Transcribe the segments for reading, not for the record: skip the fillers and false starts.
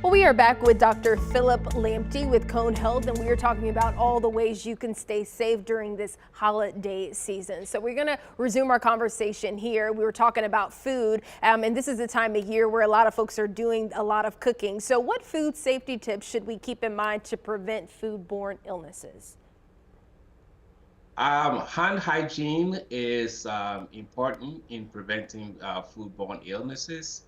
Well, we are back with Dr. Philip Lamptey with Cone Health, and we are talking about all the ways you can stay safe during this holiday season. So we're going to resume our conversation here. We were talking about food, and this is the time of year where a lot of folks are doing a lot of cooking. So what food safety tips should we keep in mind to prevent foodborne illnesses? Hand hygiene is important in preventing foodborne illnesses.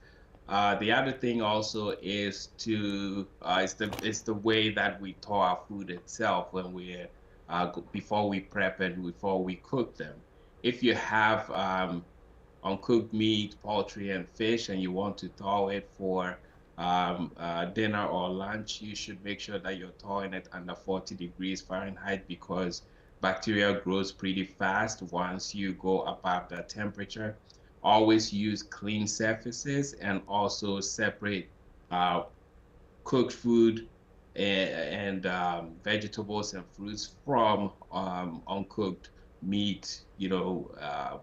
The other thing also is the way that we thaw our food itself when before we prep and before we cook them. If you have uncooked meat, poultry, and fish, and you want to thaw it for dinner or lunch, you should make sure that you're thawing it under 40 degrees Fahrenheit because bacteria grows pretty fast once you go above that temperature. Always use clean surfaces and also separate uh, cooked food and vegetables and fruits from uncooked meat,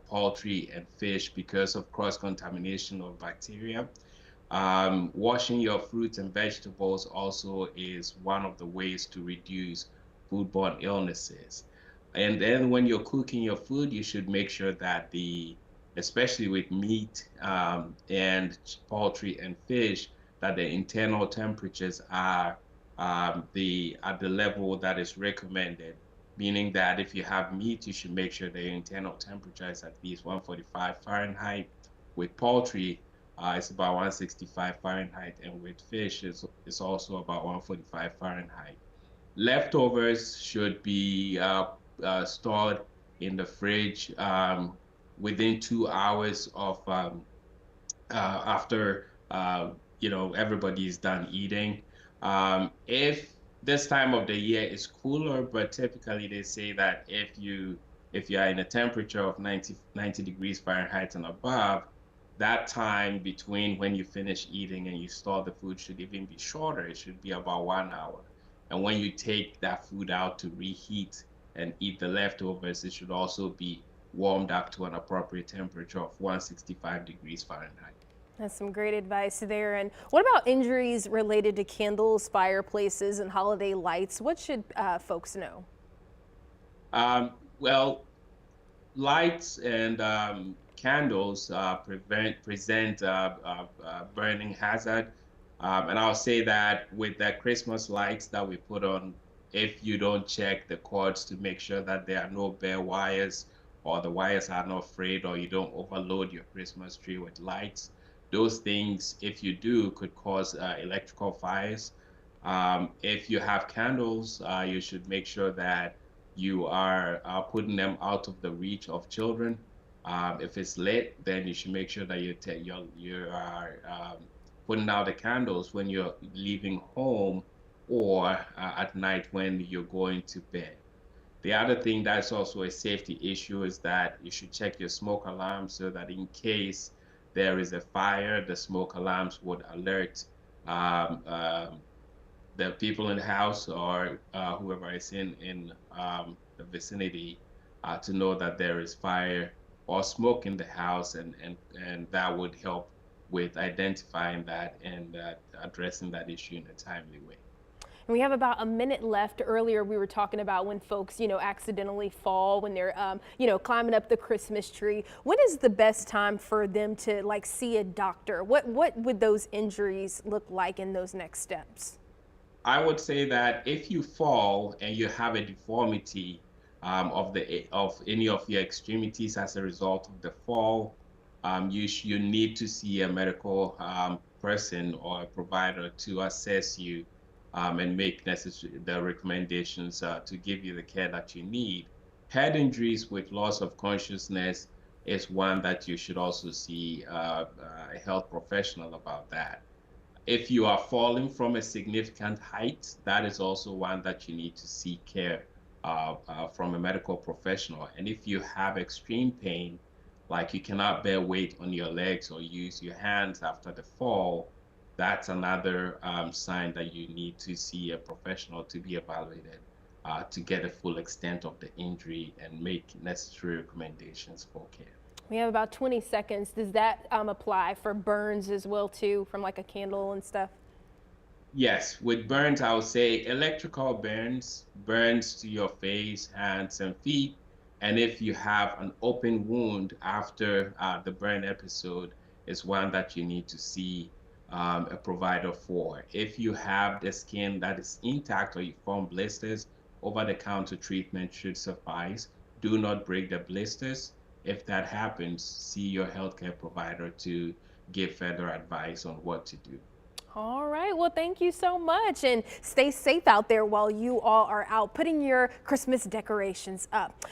poultry and fish because of cross-contamination of bacteria. Washing your fruits and vegetables also is one of the ways to reduce foodborne illnesses. And then when you're cooking your food, you should make sure that especially with meat and poultry and fish, that the internal temperatures are at the level that is recommended. Meaning that if you have meat, you should make sure the internal temperature is at least 145 Fahrenheit. With poultry, it's about 165 Fahrenheit, and with fish, it's also about 145 Fahrenheit. Leftovers should be stored in the fridge within 2 hours of after everybody is done eating. If this time of the year is cooler, but typically they say that if you are in a temperature of 90 degrees Fahrenheit and above, that time between when you finish eating and you store the food should even be shorter. It should be about 1 hour. And when you take that food out to reheat and eat the leftovers, it should also be warmed up to an appropriate temperature of 165 degrees Fahrenheit. That's some great advice there. And what about injuries related to candles, fireplaces, and holiday lights? What should folks know? Well, lights and candles present burning hazard. And I'll say that with the Christmas lights that we put on, if you don't check the cords to make sure that there are no bare wires or the wires are not frayed or you don't overload your Christmas tree with lights, those things, if you do, could cause electrical fires. If you have candles, you should make sure that you are putting them out of the reach of children. If it's lit, then you should make sure that you are putting out the candles when you're leaving home or at night when you're going to bed. The other thing that's also a safety issue is that you should check your smoke alarm so that in case there is a fire, the smoke alarms would alert um, um, the people in the house or whoever is in the vicinity to know that there is fire or smoke in the house, and that would help with identifying that and addressing that issue in a timely way. And we have about a minute left. Earlier, we were talking about when folks, accidentally fall when they're, climbing up the Christmas tree. When is the best time for them to see a doctor? What would those injuries look like in those next steps? I would say that if you fall and you have a deformity of any of your extremities as a result of the fall, you need to see a medical person or a provider to assess you and make necessary the recommendations to give you the care that you need. Head injuries with loss of consciousness is one that you should also see a health professional about that. If you are falling from a significant height, that is also one that you need to seek care from a medical professional. And if you have extreme pain, like you cannot bear weight on your legs or use your hands after the fall, that's another sign that you need to see a professional to be evaluated to get a full extent of the injury and make necessary recommendations for care. We have about 20 seconds. Does that apply for burns as well too, from like a candle and stuff? Yes, with burns, I would say electrical burns, burns to your face, hands, and feet. And if you have an open wound after the burn episode, is one that you need to see a provider for. If you have the skin that is intact or you form blisters, over-the-counter treatment should suffice. Do not break the blisters. If that happens, see your healthcare provider to give further advice on what to do. All right. Well, thank you so much. And stay safe out there while you all are out putting your Christmas decorations up.